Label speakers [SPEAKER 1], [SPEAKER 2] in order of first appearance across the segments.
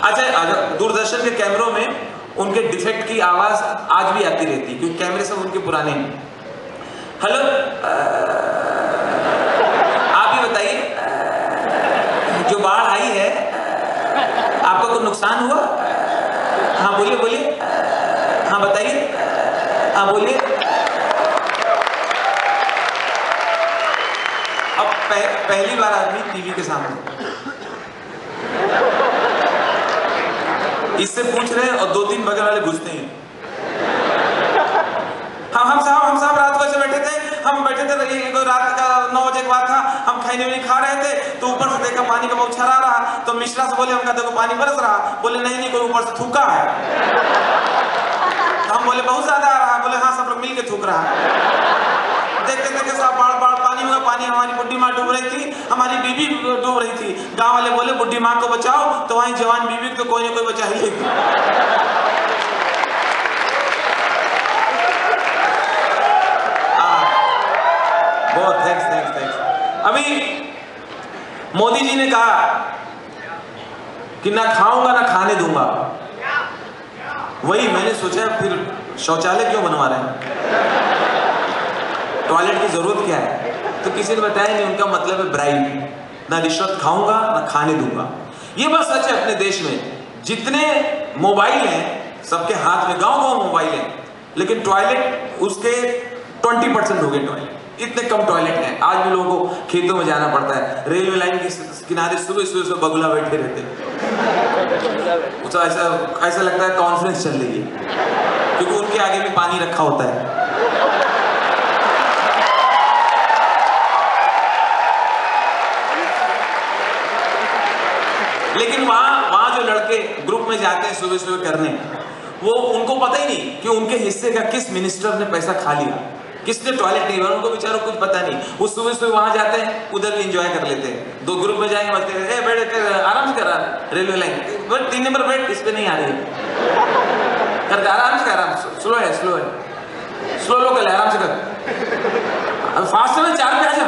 [SPEAKER 1] अच्छा, दूरदर्शन के कैमरों में उनके डिफेक्ट की आवाज आज भी आती रहती है क्योंकि कैमरे सब उनके पुराने हैं। हेलो, आप ही बताइए, जो बाढ़ आई है आपका कोई नुकसान हुआ? हाँ बोलिए बोलिए, हाँ बताइए, हाँ बोलिए। अब पहली बार आदमी टीवी के सामने इससे पूछ रहे हैं और 2-3 बगल वाले घुसते हैं। हम साहब रात को ऐसे बैठे थे, हम बैठे थे, रात का 9 बजे के बाद था, हम खैनी खा रहे थे तो ऊपर से देखा पानी का बौछार आ रहा, तो मिश्रा से बोले, हमका देखो पानी बरस रहा। बोले नहीं कोई ऊपर से थूका है। तो हम बोले बहुत ज्यादा आ रहा। बोले हाँ, सब लोग मिल के थूक रहा है। देखते देखते सब बाढ़ पानी में, पानी हमारी बुढ़ी माँ डूब रही थी, हमारी बीबी डूब रही थी। गांव वाले बोले बुढ़ी माँ को बचाओ, तो वहीं जवान बीबी को कोई ना कोई बचा ही लेगी। बहुत थैंक्स। अभी मोदी जी ने कहा कि ना खाऊंगा ना खाने दूंगा। वही मैंने सोचा, फिर शौचालय क्यों बनवा रहे हैं, टॉयलेट की जरूरत क्या है? तो किसी ने बताया नहीं, उनका मतलब है ब्राइब, ना रिश्वत खाऊंगा ना खाने दूंगा। ये बस सच है अपने देश में। जितने मोबाइल हैं सबके हाथ में, गांव मोबाइल हैं, लेकिन टॉयलेट उसके 20% हो गए टॉयलेट। इतने कम टॉयलेट हैं। आज भी लोगों को खेतों में जाना पड़ता है, रेलवे लाइन के किनारे सुबह बगुला बैठे रहते हैं। तो ऐसा लगता है कॉन्फ्रेंस चल रही है, क्योंकि उनके आगे भी पानी रखा होता है। लेकिन वहां जो लड़के ग्रुप में जाते हैं सुबह करने, वो उनको पता ही नहीं कि उनके हिस्से का किस मिनिस्टर ने पैसा खा लिया, किसने टॉयलेट नहीं बना, उनको बेचारों कुछ पता नहीं। वो सुबह वहां जाते हैं, उधर भी एंजॉय कर लेते हैं। 2 ग्रुप में जाएंगे, बोलते हैं बैठ आराम से कर, रेलवे लाइन 3 नंबर बैठ, इस पे नहीं आ रही है, कर आराम से, स्लो है, स्लो लोकल है, आराम से कर। फास्ट में 4 पे आ जा,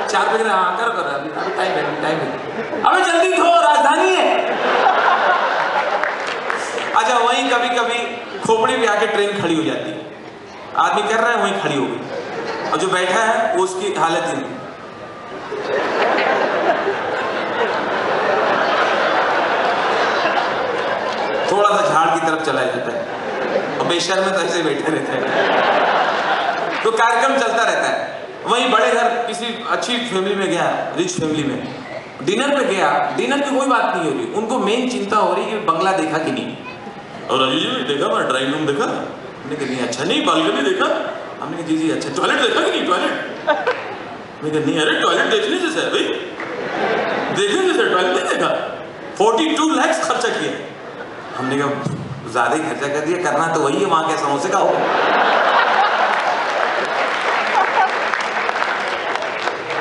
[SPEAKER 1] 4 पे हाँ कर, टाइम है। अबे जल्दी थो, राजधानी है। अच्छा, वहीं कभी कभी खोपड़ी पे आके ट्रेन खड़ी हो जाती है, आदमी कर रहा है वहीं खड़ी हो गई, और जो बैठा है वो उसकी हालत ही नहीं। थोड़ा सा झाड़ की तरफ चला जाता है और बेशर्म में तो ऐसे बैठे रहते हैं। तो कार्यक्रम चलता रहता है। वहीं बड़े घर किसी अच्छी फैमिली में गया, रिच फैमिली में डिनर पे गया, डिनर की कोई बात नहीं हो रही, उनको मेन चिंता हो रही कि बंगला देखा कि नहीं। और राजू जी देखा, मैं ड्राइंग रूम देखा, हमने कहा नहीं, अच्छा नहीं, बालकनी देखा, हमने कहा जी अच्छा, टॉयलेट देखा कि नहीं, टॉयलेट, मैं कहा नहीं, अरे टॉयलेट देखने जैसा है भाई, देखने जैसा टॉयलेट नहीं देखा, 42 लाख खर्चा किया। हमने कहा ज्यादा ही खर्चा कर दिया, करना तो वही है, वहां के समोसे का हो।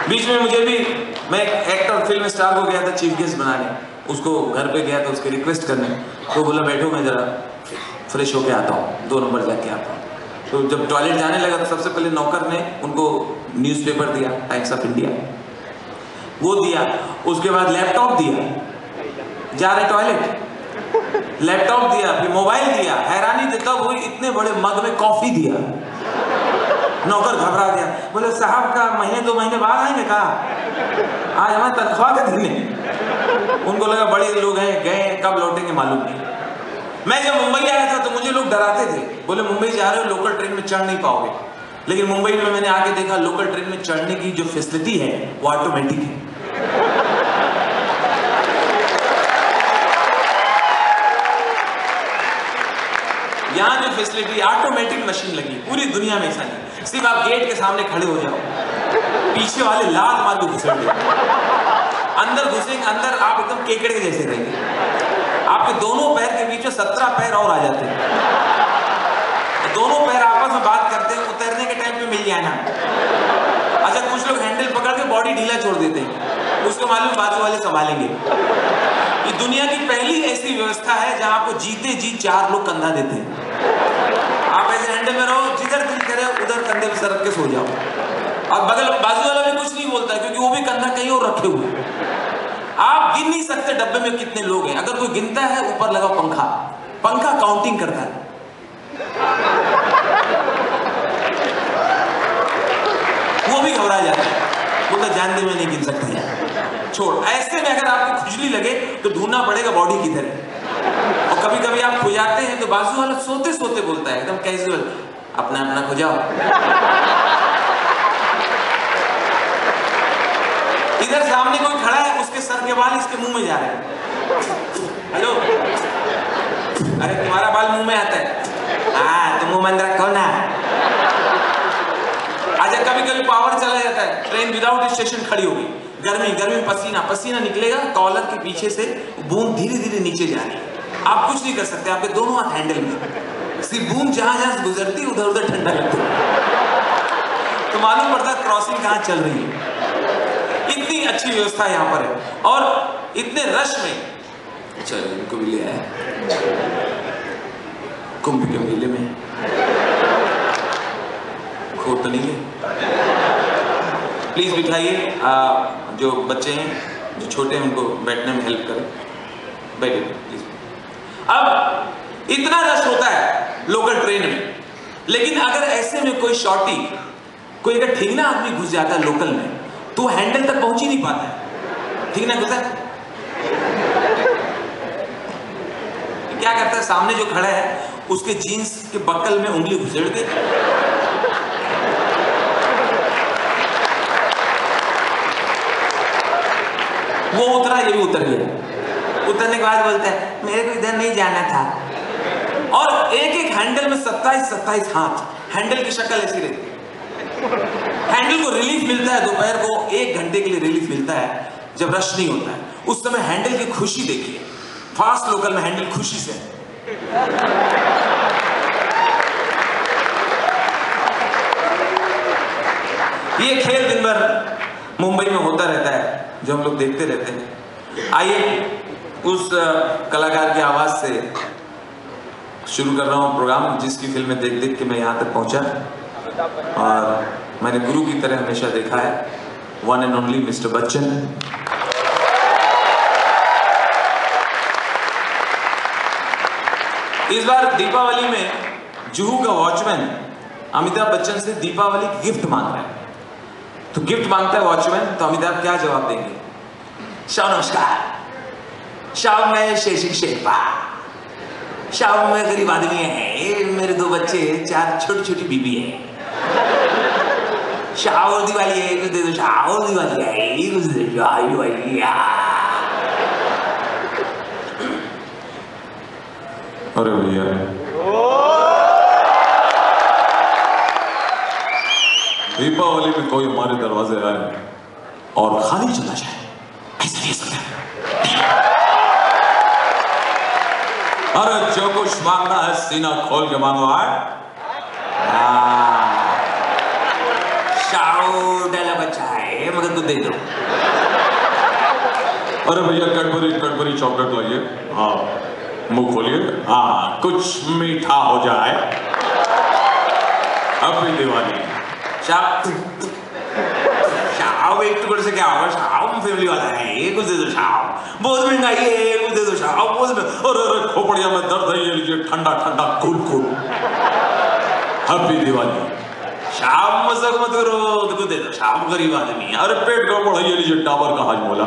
[SPEAKER 1] बीच में मुझे भी, मैं एक्टर फिल्म स्टार को गया था चीफ गेस्ट बनाने, उसको घर पे गया था उसके रिक्वेस्ट करने, तो बोला बैठो मैं जरा फ्रेश होके आता हूँ, 2 नंबर जाके आता हूँ। तो जब टॉयलेट जाने लगा तो सबसे पहले नौकर ने उनको न्यूज़पेपर दिया, टाइम्स ऑफ इंडिया, वो दिया, उसके बाद लैपटॉप दिया, जा रहे टॉयलेट, लैपटॉप दिया, फिर मोबाइल दिया, हैरानी तब हुई इतने बड़े मग में कॉफी दिया। नौकर घबरा गया, बोले साहब का महीने 2 महीने बाद आएंगे, कहा आज हमारी तनख्वाह का दिन है। उनको लगा बड़े लोग हैं, गए, कब लौटेंगे मालूम नहीं। मैं जब मुंबई आया था तो मुझे लोग डराते थे, बोले मुंबई जा रहे हो लोकल ट्रेन में चढ़ नहीं पाओगे, लेकिन मुंबई में मैंने आके देखा लोकल ट्रेन में चढ़ने की जो फैसिलिटी है वो ऑटोमेटिक है। यहाँ जो फैसिलिटी ऑटोमेटिक मशीन लगी, पूरी दुनिया में ऐसा नहीं। सिर्फ आप गेट के सामने खड़े हो जाओ, पीछे वाले लात मार के घुसेड़ देंगे, अंदर घुसेंगे, अंदर आप एकदम केकड़े के जैसे रहेंगे, आपके दोनों पैर के बीच में 17 पैर और आ जाते हैं, दोनों पैर आपस में बात करते हैं, उतरने के टाइम पे मिल जाए ना। अच्छा, कुछ लोग हैंडल पकड़ के बॉडी ढीला छोड़ देते हैं, उसको मालूम बाजू वाले संभालेंगे। ये दुनिया की पहली ऐसी व्यवस्था है जहां आपको जीते जी 4 लोग कंधा देते हैं। आप ऐसे हैंडल में रहो, जिधर दिल करे उधर कंधे पे सर रख के सो जाओ, और बगल बाजू वाला भी कुछ नहीं बोलता है, क्योंकि वो भी कंधा कहीं और रखे हुए। आप गिन नहीं सकते डब्बे में कितने लोग हैं। अगर कोई गिनता है, ऊपर लगा पंखा, पंखा काउंटिंग करता है। वो भी घबरा जाता है, बोलता जान दे मैं नहीं गिन सकता यार, छोड़। ऐसे में अगर आपको खुजली लगे तो ढूंढना पड़ेगा बॉडी किधर है। और कभी कभी आप खो जाते हैं तो बाजू वाला सोते सोते बोलता है एकदम कैजुअल, अपना अपना खो जाओ। इधर सामने कोई खड़ा है, उसके सर के बाल इसके मुंह में जा रहे हैं। हेलो, अरे तुम्हारा बाल मुंह में आता है, हाँ तुम मुंह बंद रखो ना। अच्छा, कभी कभी पावर चला जाता है, ट्रेन विदाउट स्टेशन खड़ी होगी, गर्मी गर्मी, पसीना पसीना निकलेगा, कॉलर के पीछे से बूंद धीरे धीरे नीचे जा रही है। आप कुछ नहीं कर सकते, आपके दोनों हाथ हैंडल में, सिर्फ बूंद जहां जहां से गुजरती उधर उधर ठंडा लगता है, तो मालूम पड़ता है क्रॉसिंग कहां चल रही है। इतनी अच्छी व्यवस्था यहाँ पर है। और इतने रश में, चलो इनको भी ले आया कुंभ के मेले में, खो तो नहीं है। प्लीज बिठाइए, जो बच्चे हैं, जो छोटे हैं, उनको बैठने में हेल्प करें, बैठिए प्लीज। अब इतना रश होता है लोकल ट्रेन में, लेकिन अगर ऐसे में कोई शॉर्टी, कोई अगर ठीकना आदमी घुस जाता है लोकल में, तो हैंडल तक पहुंच ही नहीं पाता है। ठीक ना घुसा, क्या करता है, सामने जो खड़ा है उसके जीन्स के बक्कल में उंगली घुसेड़ के वो उतरा, ये भी उतर गया। उतरने के बाद बोलता है मेरे को इधर नहीं जाना था। और एक एक हैंडल में 27 हाथ, हैंडल की शक्ल ऐसी रहती है। हैंडल को रिलीफ मिलता है दोपहर को 1 घंटे के लिए रिलीफ मिलता है, जब रश नहीं होता है। उस समय हैंडल की खुशी देखिए, फास्ट लोकल में हैंडल खुशी से ये खेल दिन भर मुंबई में होता रहता है, जो हम लोग देखते रहते हैं। आइए उस कलाकार की आवाज से शुरू कर रहा हूं प्रोग्राम, जिसकी फिल्में देख देख के मैं यहां तक पहुंचा, और मैंने गुरु की तरह हमेशा देखा है, one and only mister Bachchan. इस बार दीपावली में जुहू का वॉचमैन अमिताभ बच्चन से दीपावली की गिफ्ट मांग रहा है। तो गिफ्ट मांगता है वॉचमैन, तो अमिताभ क्या जवाब देंगे? शाह नमस्कार, शाह मैं शेषी शेरपा, शाह मैं गरीब आदमी है, मेरे 2 बच्चे, 4 छोटी छोटी बीबी है, शाह और दिवाली है, कुछ दे दो, शाह और दिवाली है, कुछ दे दो, अरे भैया दीपावली में कोई हमारे दरवाजे आए और खाली चला जाए, ऐसा नहीं सकता। अरे जो कुछ मांगना है सीना खोल के मांगो। शाओ डाला बच्चा है, मगर तू दे दो। अरे भैया कैडबरी चॉकलेट लाइए, हाँ मुंह खोलिए, हाँ कुछ मीठा हो जाए, हैप्पी दिवाली। शाह एक टुकड़े से क्या होगा, शाह फैमिली वाला है, ये कुछ दे दो, शाह बहुत महंगाई है, कुछ दे दो, शाह बहुत अरे खोपड़िया में दर्द है, ये लीजिए ठंडा ठंडा कूल हैप्पी दिवाली। शाम मजाक मत करो, तो दे दो, शाम गरीब आदमी। अरे पेट गड़बड़ है, ये लीजिए डाबर का हाजमोला,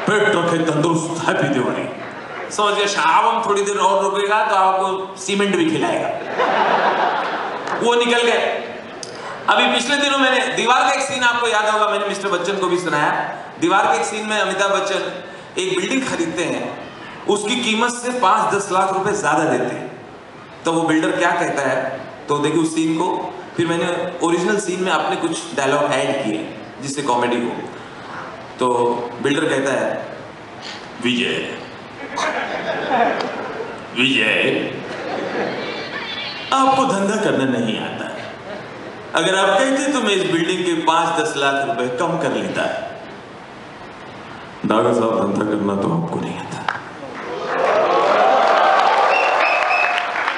[SPEAKER 1] पेट रखे तंदुरुस्त, हैप्पी दिवाली। समझ गया, शाम थोड़ी देर और रुकेगा तो आपको सीमेंट भी खिलाएगा। वो निकल गए। अभी पिछले दिनों मैंने दीवार का एक सीन, आपको याद होगा, मैंने मिस्टर बच्चन को भी सुनाया। दीवार के एक सीन में अमिताभ बच्चन एक बिल्डिंग खरीदते हैं, उसकी कीमत से 5-10 लाख रुपए ज्यादा देते हैं। तो वो बिल्डर क्या कहता है, तो देखिए उस सीन को, फिर मैंने ओरिजिनल सीन में अपने कुछ डायलॉग ऐड किए जिससे कॉमेडी हो। तो बिल्डर कहता है, विजय आपको धंधा करना नहीं आता, अगर आप कहते तो मैं इस बिल्डिंग के 5-10 लाख रुपए कम कर लेता है। दादा साहब धंधा करना तो आपको नहीं आता,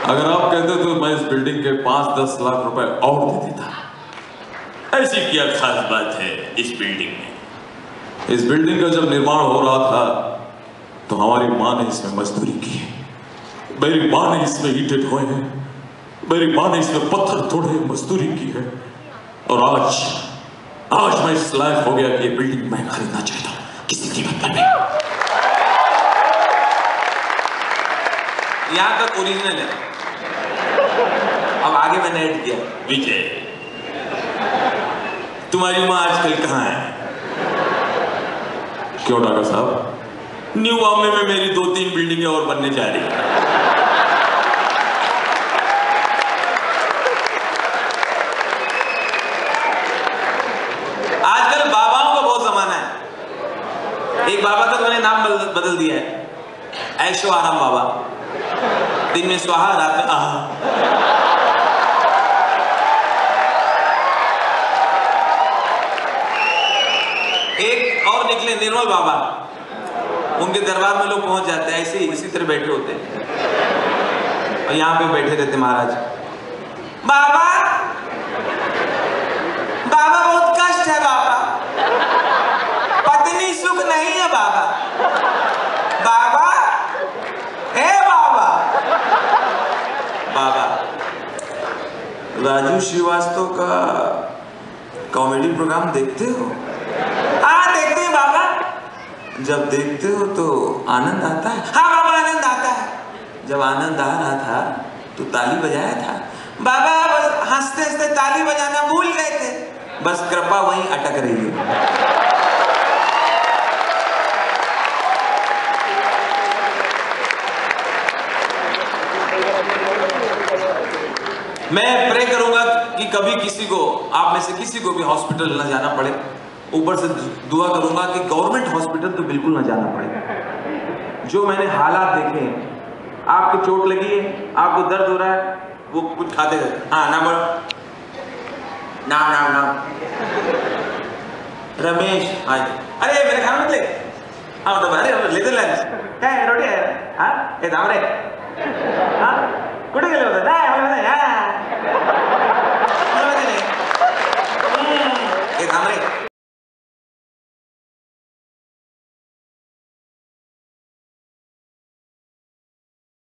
[SPEAKER 1] अगर आप कहते तो मैं इस बिल्डिंग के 5-10 लाख रुपए और दे देता। ऐसी क्या खास बात है इस बिल्डिंग में?
[SPEAKER 2] इस बिल्डिंग का जब निर्माण हो रहा था तो हमारी माँ ने इसमें मजदूरी की है, मेरी माँ ने इसमें ईंटें ढोए हैं, मेरी माँ ने इसमें पत्थर तोड़े, मजदूरी की है। और आज मैं इस लायक हो गया कि ये बिल्डिंग मैं खरीदना चाहता हूँ, किसी कीमत पर नहीं।
[SPEAKER 1] यहाँ तक ओरिजिनल है, अब आगे मैंने ऐड किया। विजय, तुम्हारी माँ आजकल कहाँ है?
[SPEAKER 2] क्यों डाका साहब?
[SPEAKER 1] न्यू बॉम्बे में मेरी 2-3 बिल्डिंगें और बनने जा रही है। आजकल बाबाओं का बहुत जमाना है। एक बाबा तक मैंने नाम बदल दिया है, ऐशो आराम बाबा। दिन में स्वाहा, रात में आहा। एक और निकले निर्मल बाबा, उनके दरबार में लोग पहुंच जाते हैं, ऐसे ही इसी तरह बैठे होते हैं और यहाँ पे बैठे रहते महाराज। बाबा बाबा बहुत कष्ट है बाबा, पत्नी सुख नहीं है बाबा। बाबा हे बाबा। बाबा राजू श्रीवास्तव का कॉमेडी प्रोग्राम देखते हो? हाँ देखते हैं बाबा। जब देखते हो तो आनंद आता है? हाँ बाबा आनंद आता है। जब आनंद आ रहा था तो ताली बजाया था? बाबा बस हंसते हंसते ताली बजाना भूल गए थे, बस कृपा वहीं अटक रही है। मैं प्रे करूंगा कि कभी किसी को, आप में से किसी को भी हॉस्पिटल न जाना पड़े। ऊपर से दुआ करूंगा कि गवर्नमेंट हॉस्पिटल तो बिल्कुल न जाना पड़े। जो मैंने हालात देखे, आपको चोट लगी है, आपको दर्द हो रहा है, वो कुछ खाते हैं। हाँ नाम नाम नाम नाम रमेश। हाँ अरे मेरे खाना मत ले। हाँ तो अरे ले दे लंच काय रोटी है। हाँ ये दाम रे। हाँ कुठे गेले होते? नाही मला नाही। हाँ ये दाम रे